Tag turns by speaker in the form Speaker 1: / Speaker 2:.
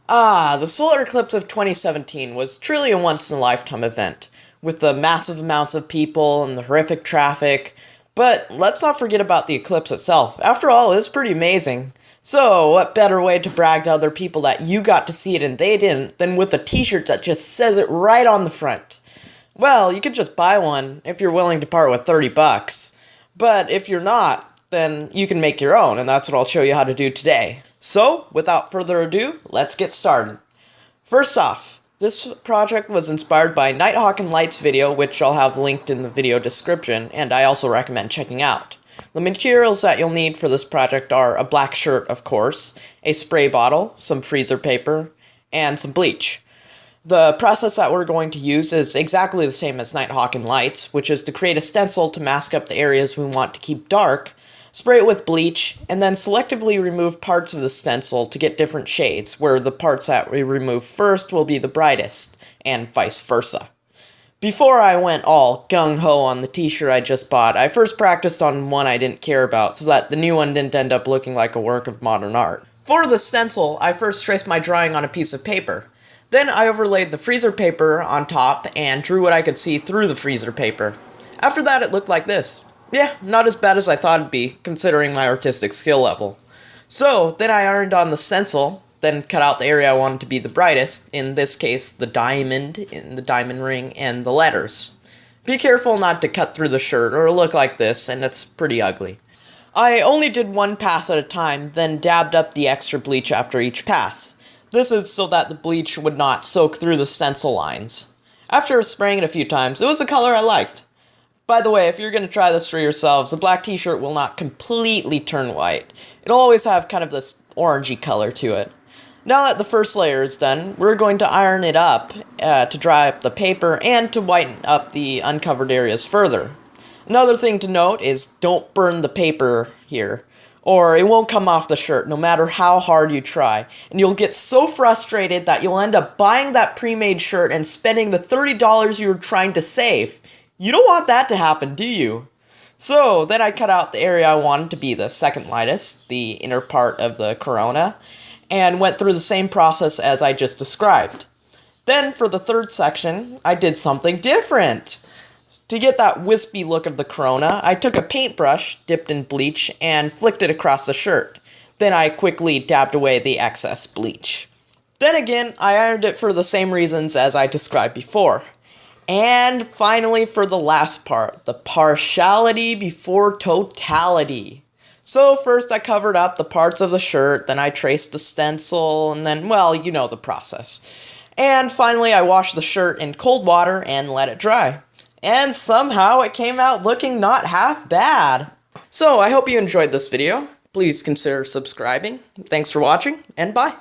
Speaker 1: The solar eclipse of 2017 was truly a once-in-a-lifetime event, with the massive amounts of people and the horrific traffic. But let's not forget about the eclipse itself. After all, it was pretty amazing. So, what better way to brag to other people that you got to see it and they didn't than with a t-shirt that just says it right on the front? Well, you could just buy one if you're willing to part with 30 bucks. But if you're not, then you can make your own, and that's what I'll show you how to do today. So, without further ado, let's get started. First off, this project was inspired by NightHawkInLight's video, which I'll have linked in the video description, and I also recommend checking out. The materials that you'll need for this project are a black shirt, of course, a spray bottle, some freezer paper, and some bleach. The process that we're going to use is exactly the same as NightHawkInLight's, which is to create a stencil to mask up the areas we want to keep dark, spray it with bleach, and then selectively remove parts of the stencil to get different shades, where the parts that we remove first will be the brightest, and vice versa. Before I went all gung-ho on the t-shirt I just bought, I first practiced on one I didn't care about, so that the new one didn't end up looking like a work of modern art. For the stencil, I first traced my drawing on a piece of paper. Then I overlaid the freezer paper on top and drew what I could see through the freezer paper. After that, it looked like this. Yeah, not as bad as I thought it'd be, considering my artistic skill level. So, then I ironed on the stencil, then cut out the area I wanted to be the brightest, in this case, the diamond, in the diamond ring, and the letters. Be careful not to cut through the shirt, or it'll look like this, and it's pretty ugly. I only did one pass at a time, then dabbed up the extra bleach after each pass. This is so that the bleach would not soak through the stencil lines. After spraying it a few times, it was a color I liked. By the way, if you're going to try this for yourselves, the black t-shirt will not completely turn white. It'll always have kind of this orangey color to it. Now that the first layer is done, we're going to iron it up to dry up the paper and to whiten up the uncovered areas further. Another thing to note is don't burn the paper here, or it won't come off the shirt no matter how hard you try, and you'll get so frustrated that you'll end up buying that pre-made shirt and spending the $30 you were trying to save. You don't want that to happen, do you? So, then I cut out the area I wanted to be the second lightest, the inner part of the corona, and went through the same process as I just described. Then, for the third section, I did something different. To get that wispy look of the corona, I took a paintbrush, dipped in bleach, and flicked it across the shirt. Then I quickly dabbed away the excess bleach. Then again, I ironed it for the same reasons as I described before. And finally, for the last part, the partiality before totality. So first I covered up the parts of the shirt, then I traced the stencil, and then, well, you know the process. And finally I washed the shirt in cold water and let it dry. And somehow it came out looking not half bad. So I hope you enjoyed this video. Please consider subscribing. Thanks for watching, and bye.